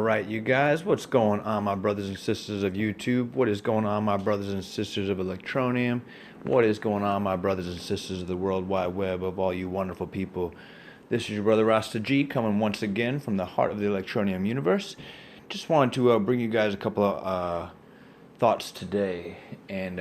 Alright, you guys, what's going on, my brothers and sisters of YouTube? What is going on, my brothers and sisters of Electroneum? What is going on, my brothers and sisters of the World Wide Web, of all you wonderful people? This is your brother Rasta G, coming once again from the heart of the Electroneum universe. Just wanted to bring you guys a couple of thoughts today, and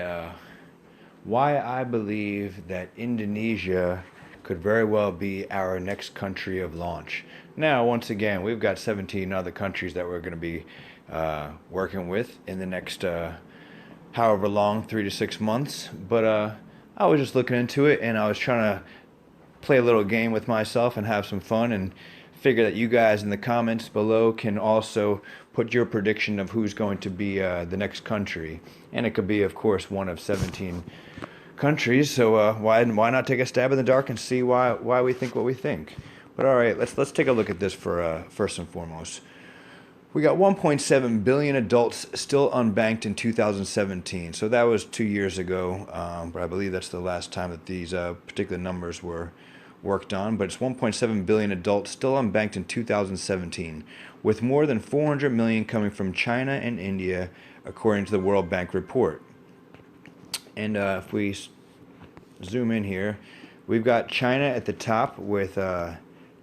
why I believe that Indonesia could very well be our next country of launch. Now, once again, we've got 17 other countries that we're going to be working with in the next however long, 3 to 6 months. But I was just looking into it, and I was trying to play a little game with myself and have some fun, and figure that you guys in the comments below can also put your prediction of who's going to be the next country. And it could be, of course, one of 17 countries, so why not take a stab in the dark and see why we think what we think. But all right, let's take a look at this for first and foremost. We got 1.7 billion adults still unbanked in 2017, so that was 2 years ago, but I believe that's the last time that these particular numbers were worked on. But it's 1.7 billion adults still unbanked in 2017, with more than 400 million coming from China and India, according to the World Bank report. And if we zoom in here, we've got China at the top with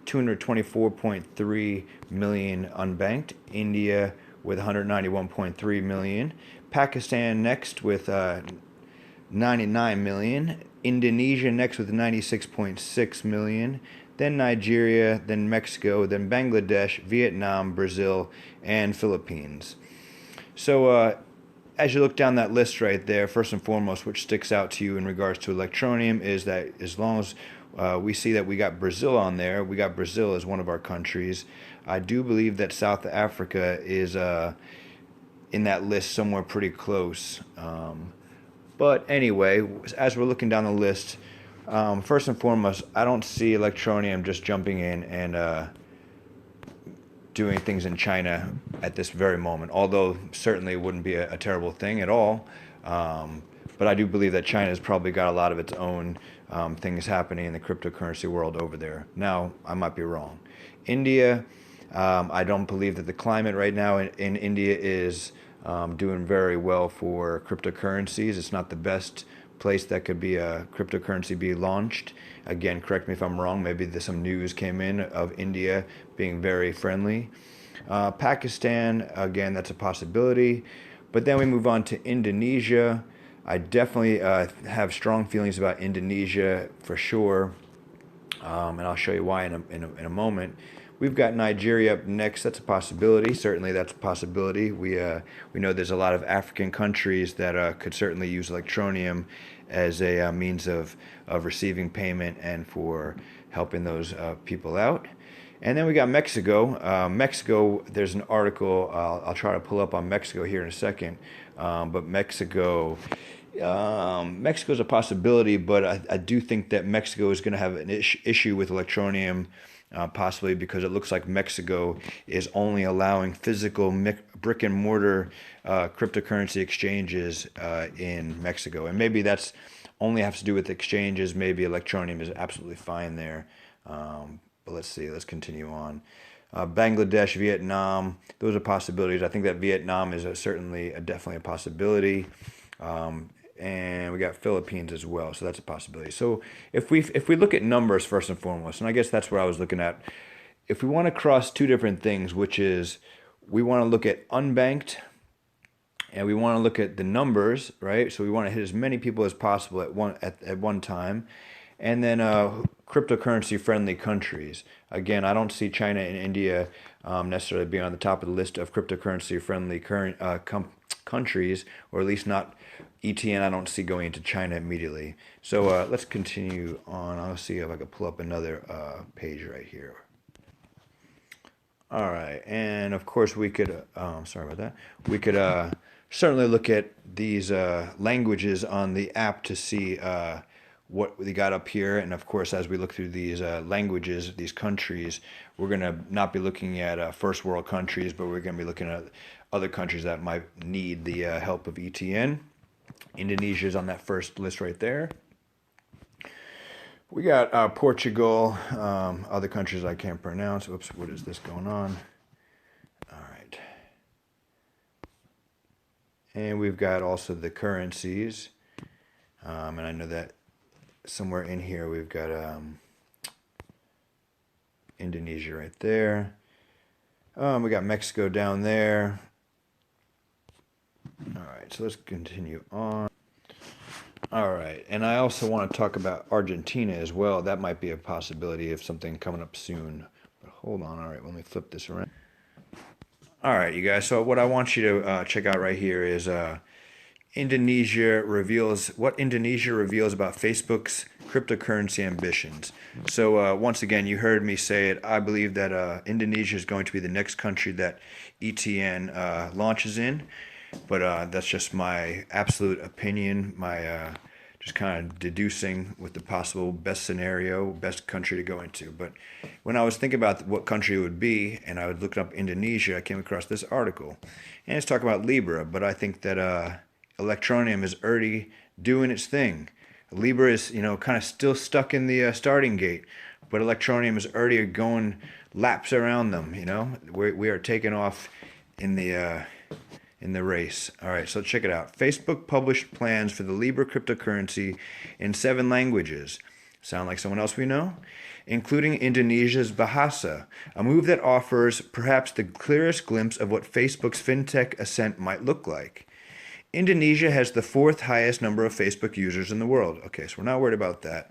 224.3 million unbanked, India with 191.3 million, Pakistan next with 99 million, Indonesia next with 96.6 million, then Nigeria, then Mexico, then Bangladesh, Vietnam, Brazil, and Philippines. So as you look down that list right there, first and foremost, which sticks out to you in regards to Electroneum is that as long as we see that we got Brazil on there, we got Brazil as one of our countries. I do believe that South Africa is in that list somewhere pretty close. But anyway, as we're looking down the list, first and foremost, I don't see Electroneum just jumping in and doing things in China at this very moment, although certainly it wouldn't be a terrible thing at all. But I do believe that China's probably got a lot of its own things happening in the cryptocurrency world over there. Now, I might be wrong. India, I don't believe that the climate right now in India is doing very well for cryptocurrencies. It's not the best place that could be a cryptocurrency be launched. Again, correct me if I'm wrong. Maybe some news came in of India being very friendly. Pakistan, again, that's a possibility. But then we move on to Indonesia. I definitely have strong feelings about Indonesia for sure, and I'll show you why in a moment. We've got Nigeria up next. That's a possibility. Certainly, that's a possibility. We know there's a lot of African countries that could certainly use Electroneum as a means of receiving payment and for helping those people out. And then we got Mexico. Mexico, there's an article I'll try to pull up on Mexico here in a second. But Mexico's a possibility, but I do think that Mexico is going to have an issue with Electroneum, possibly because it looks like Mexico is only allowing physical brick and mortar cryptocurrency exchanges in Mexico. And maybe that's only has to do with exchanges. Maybe Electroneum is absolutely fine there. But let's see, let's continue on. Bangladesh, Vietnam, those are possibilities. I think that Vietnam is definitely a possibility. And we got Philippines as well, so that's a possibility. So if we look at numbers first and foremost, and I guess that's what I was looking at, if we want to cross two different things, which is we want to look at unbanked and we want to look at the numbers, right? So we want to hit as many people as possible at one time. And then cryptocurrency friendly countries. Again, I don't see China and India necessarily being on the top of the list of cryptocurrency friendly countries, or at least not ETN. I don't see going into China immediately. So let's continue on. I'll see if I can pull up another page right here. All right, and of course we could, sorry about that, we could certainly look at these languages on the app to see what we got up here. And of course, as we look through these languages, these countries, we're going to not be looking at first world countries, but we're going to be looking at other countries that might need the help of ETN. Indonesia is on that first list right there. We got Portugal, other countries I can't pronounce. Oops, what is this going on? All right. And we've got also the currencies. And I know that somewhere in here we've got Indonesia right there. We got Mexico down there. All right, so let's continue on. All right, and I also want to talk about Argentina as well. That might be a possibility of something coming up soon. But hold on. All right, let me flip this around. All right, you guys. So what I want you to check out right here is Indonesia reveals what Indonesia reveals about Facebook's cryptocurrency ambitions. So once again, you heard me say it. I believe that Indonesia is going to be the next country that ETN launches in, but that's just my absolute opinion. My just kind of deducing with the possible best scenario, best country to go into. But when I was thinking about what country it would be, and I was looking up Indonesia, I came across this article, and it's talking about Libra. But I think that Electroneum is already doing its thing. Libra is, kind of still stuck in the starting gate, but Electroneum is already going laps around them. We are taking off in the race. All right, so check it out. Facebook published plans for the Libra cryptocurrency in 7 languages. Sound like someone else we know? Including Indonesia's Bahasa, a move that offers perhaps the clearest glimpse of what Facebook's fintech ascent might look like. Indonesia has the 4th highest number of Facebook users in the world. Okay, so we're not worried about that.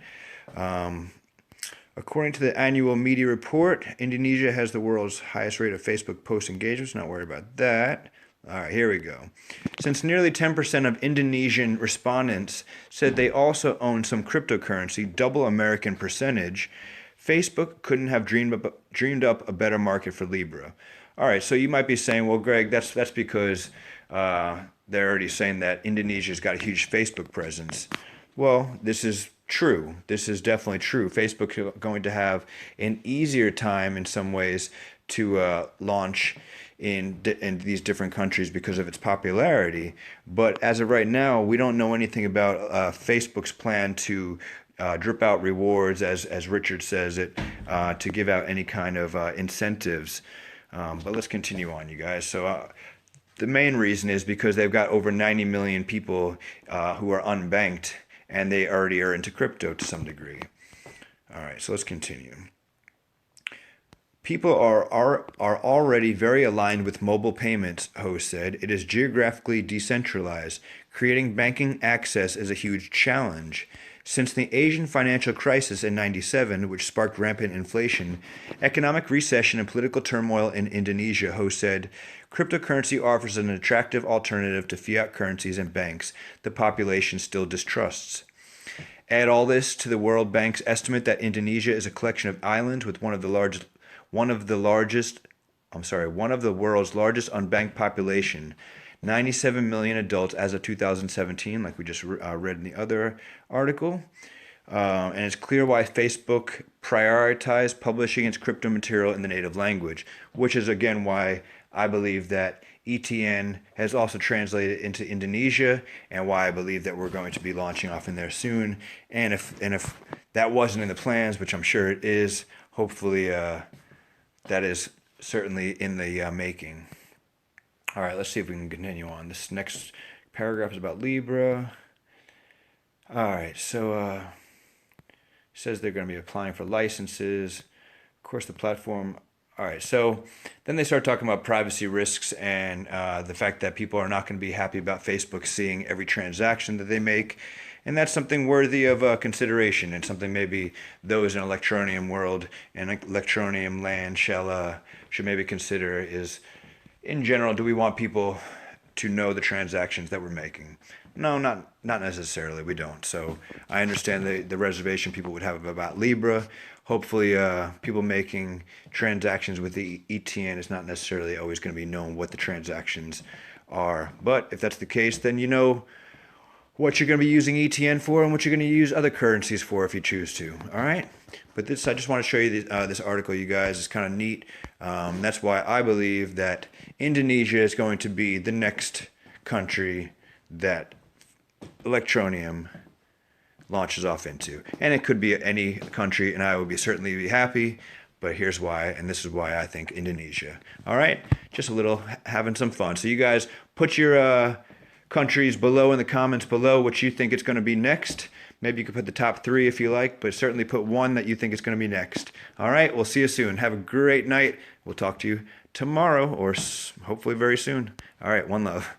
According to the annual media report, Indonesia has the world's highest rate of Facebook post engagements. Not worried about that. All right, here we go. Since nearly 10% of Indonesian respondents said they also own some cryptocurrency, double American percentage, Facebook couldn't have dreamed up a better market for Libra. All right, so you might be saying, well, Greg, that's because they're already saying that Indonesia's got a huge Facebook presence. Well, this is true. This is definitely true. Facebook is going to have an easier time in some ways to launch in these different countries because of its popularity. But as of right now, we don't know anything about Facebook's plan to drip out rewards, as Richard says it, to give out any kind of incentives. But let's continue on, you guys. So the main reason is because they've got over 90 million people who are unbanked, and they already are into crypto to some degree. All right, so let's continue. People are already very aligned with mobile payments, Ho said. It is geographically decentralized. Creating banking access is a huge challenge. Since the Asian financial crisis in '97, which sparked rampant inflation, economic recession, and political turmoil in Indonesia, Ho said, cryptocurrency offers an attractive alternative to fiat currencies and banks the population still distrusts. Add all this to the World Bank's estimate that Indonesia is a collection of islands with one of the world's largest unbanked population, 97 million adults as of 2017, like we just read in the other article. And it's clear why Facebook prioritized publishing its crypto material in the native language, which is again why I believe that ETN has also translated into Indonesia, and why I believe that we're going to be launching off in there soon. And if that wasn't in the plans, which I'm sure it is, hopefully that is certainly in the making. All right, let's see if we can continue on. This next paragraph is about Libra. All right, so it says they're going to be applying for licenses. Of course, the platform. All right, so then they start talking about privacy risks and the fact that people are not going to be happy about Facebook seeing every transaction that they make. And that's something worthy of consideration, and something maybe those in Electroneum world and Electroneum land should maybe consider is, in general, do we want people to know the transactions that we're making? No, not necessarily. We don't. So I understand the reservation people would have about Libra. Hopefully, people making transactions with the ETN is not necessarily always going to be known what the transactions are. But if that's the case, then you know what you're going to be using ETN for and what you're going to use other currencies for if you choose to. All right? But I just want to show you this article, you guys. It's kind of neat. That's why I believe that Indonesia is going to be the next country that Electroneum launches off into. And it could be any country, and I would certainly be happy. But here's why, and this is why I think Indonesia. All right? Just a little having some fun. So you guys put your countries below in the comments below what you think it's going to be next. Maybe you could put the top 3 if you like, but certainly put one that you think is going to be next. All right, we'll see you soon. Have a great night. We'll talk to you tomorrow or hopefully very soon. All right, one love.